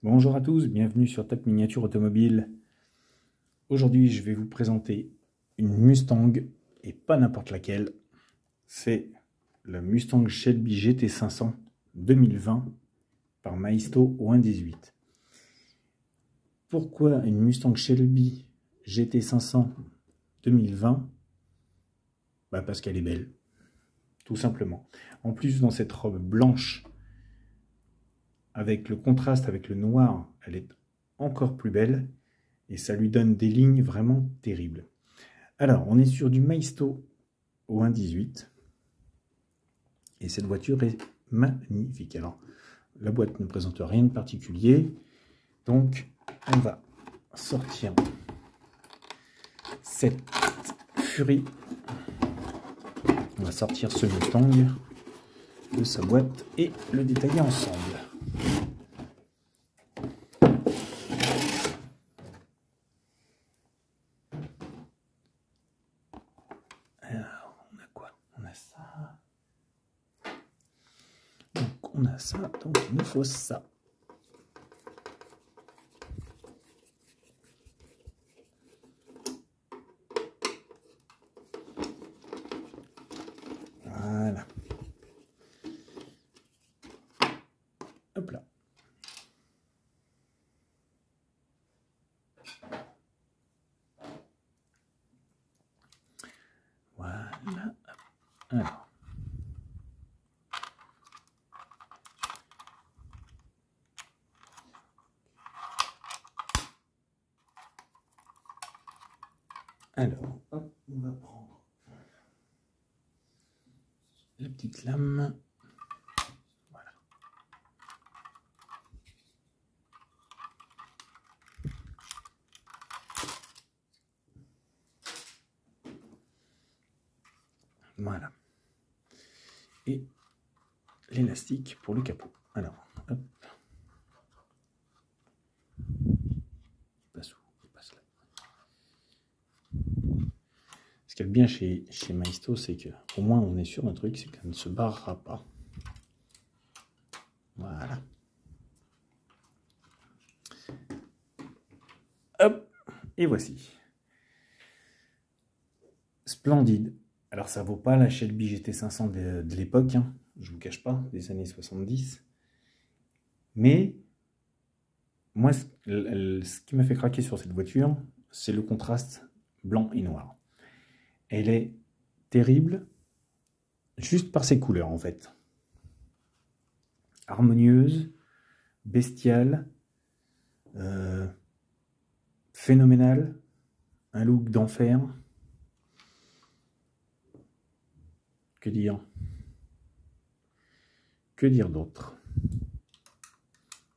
Bonjour à tous, bienvenue sur Top Miniature Automobile. Aujourd'hui, je vais vous présenter une Mustang, et pas n'importe laquelle. C'est la Mustang Shelby GT500 2020 par Maisto au 1.18. Pourquoi une Mustang Shelby GT500 2020? Parce qu'elle est belle, tout simplement. En plus, dans cette robe blanche, avec le contraste avec le noir, elle est encore plus belle et ça lui donne des lignes vraiment terribles. Alors, on est sur du Maisto au 1.18 et cette voiture est magnifique. Alors, la boîte ne présente rien de particulier, donc on va sortir cette Fury. On va sortir ce Mustang de sa boîte et le détailler ensemble. Alors, on a quoi? On a ça. Donc, on a ça, donc il nous faut ça. Voilà. Hop là. Voilà. Alors. Alors, hop, on va prendre la petite lame. Voilà. Voilà. Et l'élastique pour le capot. Alors, hop. Il passe où? Il passe là. Ce qu'il y a de bien chez Maisto, c'est que au moins on est sûr d'un truc, c'est qu'elle ne se barrera pas. Voilà. Hop, et voici. Splendide. Alors ça vaut pas la Shelby GT500 de l'époque, hein, je vous cache pas, des années 70. Mais moi, ce qui m'a fait craquer sur cette voiture, c'est le contraste blanc et noir. Elle est terrible, juste par ses couleurs en fait. Harmonieuse, bestiale, phénoménale, un look d'enfer. Que dire? Que dire d'autre?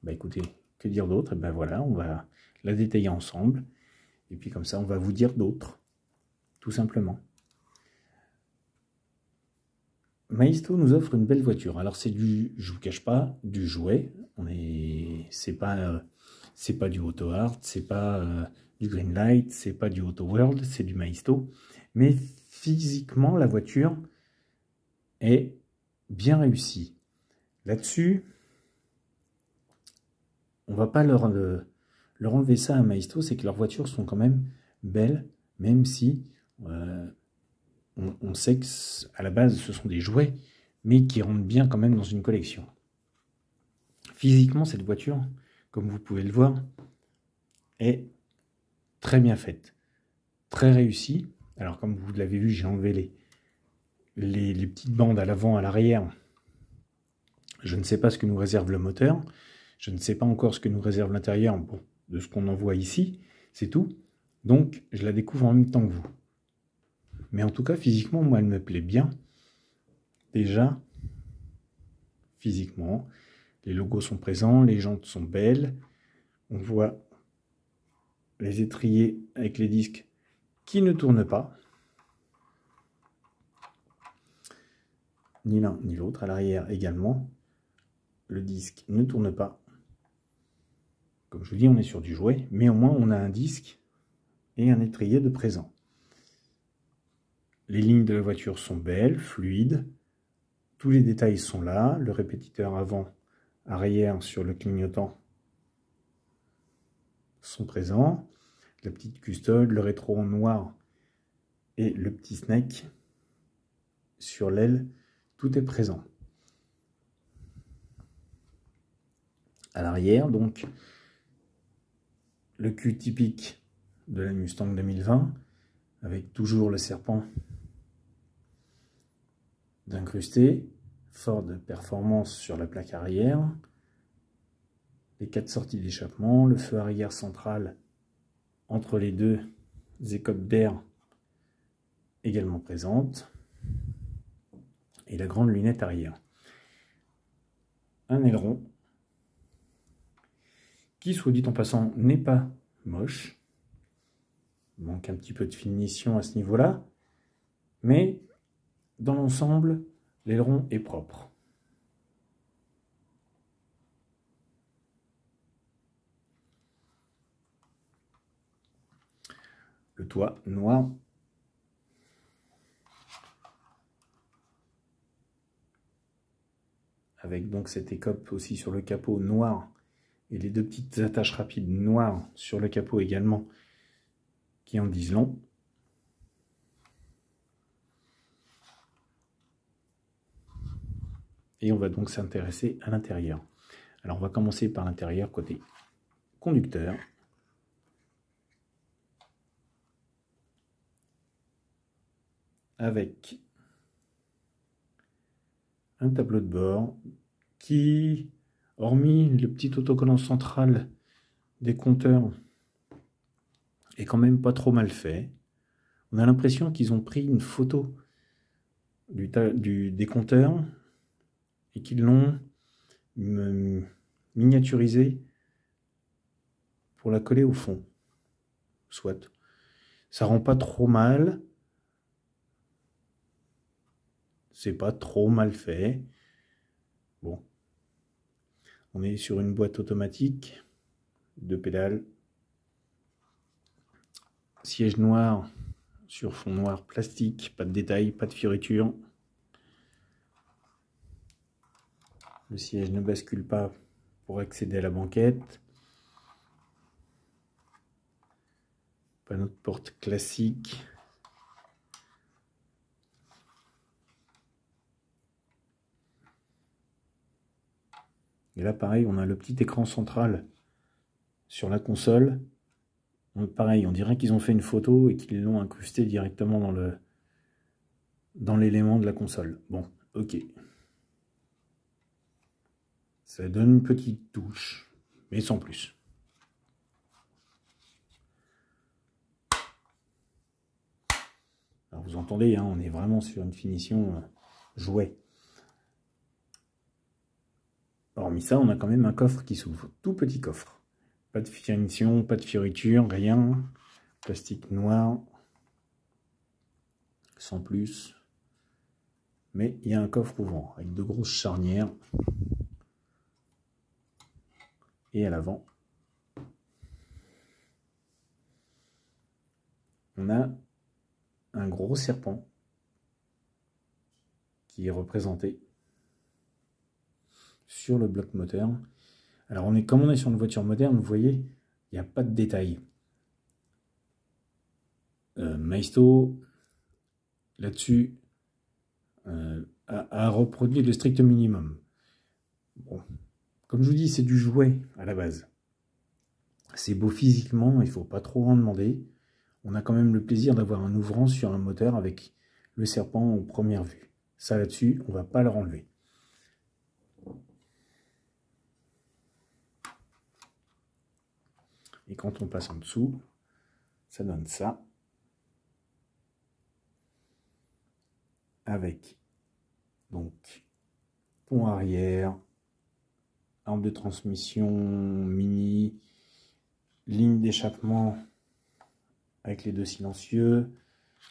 Écoutez, que dire d'autre? Et voilà, on va la détailler ensemble. Et puis comme ça, on va vous dire d'autres. Tout simplement. Maisto nous offre une belle voiture. Alors c'est du, je vous cache pas, du jouet. C'est pas du Auto Art, c'est pas du Greenlight, c'est pas du Auto World, c'est du Maisto. Mais physiquement, la voiture est bien réussie. Là-dessus, on va pas leur enlever ça à Maisto, c'est que leurs voitures sont quand même belles, même si on sait qu'à la base ce sont des jouets, mais qui rentrent bien quand même dans une collection. Physiquement, cette voiture, comme vous pouvez le voir, est très bien faite, très réussie. Alors comme vous l'avez vu, j'ai enlevé les petites bandes à l'avant, à l'arrière. Je ne sais pas ce que nous réserve le moteur. Je ne sais pas encore ce que nous réserve l'intérieur. Bon, de ce qu'on en voit ici, c'est tout. Donc, je la découvre en même temps que vous. Mais en tout cas, physiquement, moi, elle me plaît bien. Déjà, physiquement, les logos sont présents, les jantes sont belles. On voit les étriers avec les disques qui ne tournent pas. Ni l'un ni l'autre. À l'arrière également, le disque ne tourne pas. Comme je vous dis, on est sur du jouet, mais au moins on a un disque et un étrier de présent. Les lignes de la voiture sont belles, fluides. Tous les détails sont là. Le répétiteur avant, arrière sur le clignotant sont présents. La petite custode, le rétro en noir et le petit snake sur l'aile, tout est présent. À l'arrière, donc, le cul typique de la Mustang 2020, avec toujours le serpent d'incrusté, Ford Performance sur la plaque arrière, les 4 sorties d'échappement, le feu arrière central entre les deux écopes d'air également présentes, et la grande lunette arrière. Un aileron qui, soit dit en passant, n'est pas moche. Il manque un petit peu de finition à ce niveau-là, mais dans l'ensemble, l'aileron est propre. Le toit noir. Avec donc cette écope aussi sur le capot noir et les deux petites attaches rapides noires sur le capot également qui en disent long. Et on va donc s'intéresser à l'intérieur. Alors on va commencer par l'intérieur côté conducteur. Avec un tableau de bord qui, hormis le petit autocollant central des compteurs, est quand même pas trop mal fait. On a l'impression qu'ils ont pris une photo des compteurs et qu'ils l'ont miniaturisé pour la coller au fond. Soit. Ça rend pas trop mal. C'est pas trop mal fait. Bon. On est sur une boîte automatique, 2 pédales. Siège noir sur fond noir plastique, pas de détails, pas de fioritures. Le siège ne bascule pas pour accéder à la banquette. Panneau de porte classique. Et là, pareil, on a le petit écran central sur la console. Pareil, on dirait qu'ils ont fait une photo et qu'ils l'ont incrusté directement dans l'élément de la console. Bon, ok. Ça donne une petite touche, mais sans plus. Alors vous entendez, hein, on est vraiment sur une finition jouet. Hormis ça, on a quand même un coffre qui s'ouvre, tout petit coffre. Pas de finition, pas de fioriture, rien. Plastique noir, sans plus. Mais il y a un coffre ouvrant avec de grosses charnières. Et à l'avant, on a un gros serpent qui est représenté sur le bloc moteur. Alors comme on est sur une voiture moderne, vous voyez, il n'y a pas de détails. Maisto, là-dessus, a reproduit le strict minimum. Bon, comme je vous dis, c'est du jouet à la base. C'est beau physiquement, il ne faut pas trop en demander. On a quand même le plaisir d'avoir un ouvrant sur un moteur avec le serpent aux premières vues. Ça là-dessus, on ne va pas le renlever. Et quand on passe en dessous, ça donne ça. Avec donc pont arrière, arme de transmission mini, ligne d'échappement avec les deux silencieux,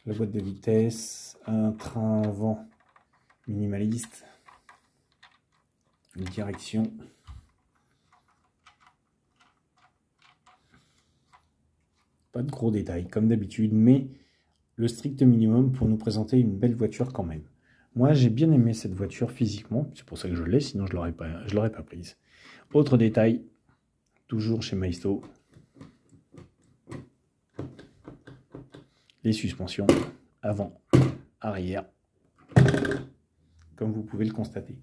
la boîte de vitesse, un train avant minimaliste, une direction. Pas de gros détails comme d'habitude, mais le strict minimum pour nous présenter une belle voiture quand même. Moi, j'ai bien aimé cette voiture physiquement, c'est pour ça que je l'ai, sinon je ne l'aurais pas prise. Autre détail, toujours chez Maisto, les suspensions avant, arrière, comme vous pouvez le constater.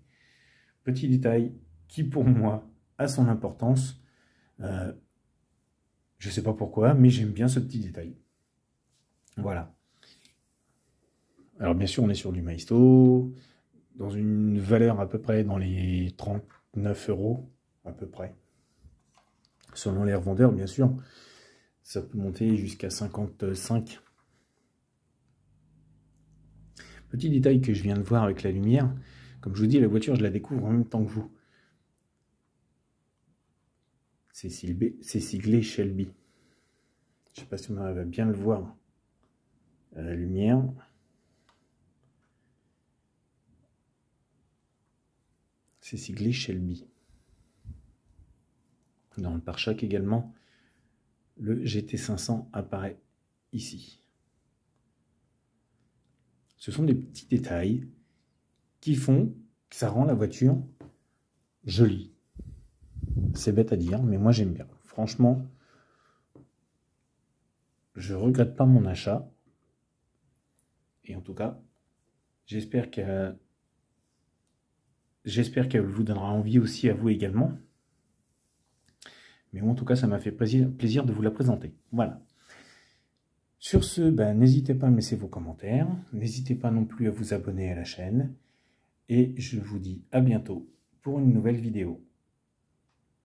Petit détail qui pour moi a son importance. Je ne sais pas pourquoi, mais j'aime bien ce petit détail. Voilà. Alors bien sûr, on est sur du Maisto, dans une valeur à peu près dans les 39 €, à peu près. Selon les revendeurs, bien sûr. Ça peut monter jusqu'à 55. Petit détail que je viens de voir avec la lumière. Comme je vous dis, la voiture, je la découvre en même temps que vous. C'est siglé Shelby. Je ne sais pas si on arrive à bien le voir à la lumière. C'est siglé Shelby. Dans le pare-choc également, le GT500 apparaît ici. Ce sont des petits détails qui font que ça rend la voiture jolie. C'est bête à dire, mais moi j'aime bien. Franchement, je regrette pas mon achat. Et en tout cas, j'espère qu'elle vous donnera envie aussi à vous également. Mais moi, en tout cas, ça m'a fait plaisir de vous la présenter. Voilà. Sur ce, n'hésitez pas à me laisser vos commentaires. N'hésitez pas non plus à vous abonner à la chaîne. Et je vous dis à bientôt pour une nouvelle vidéo.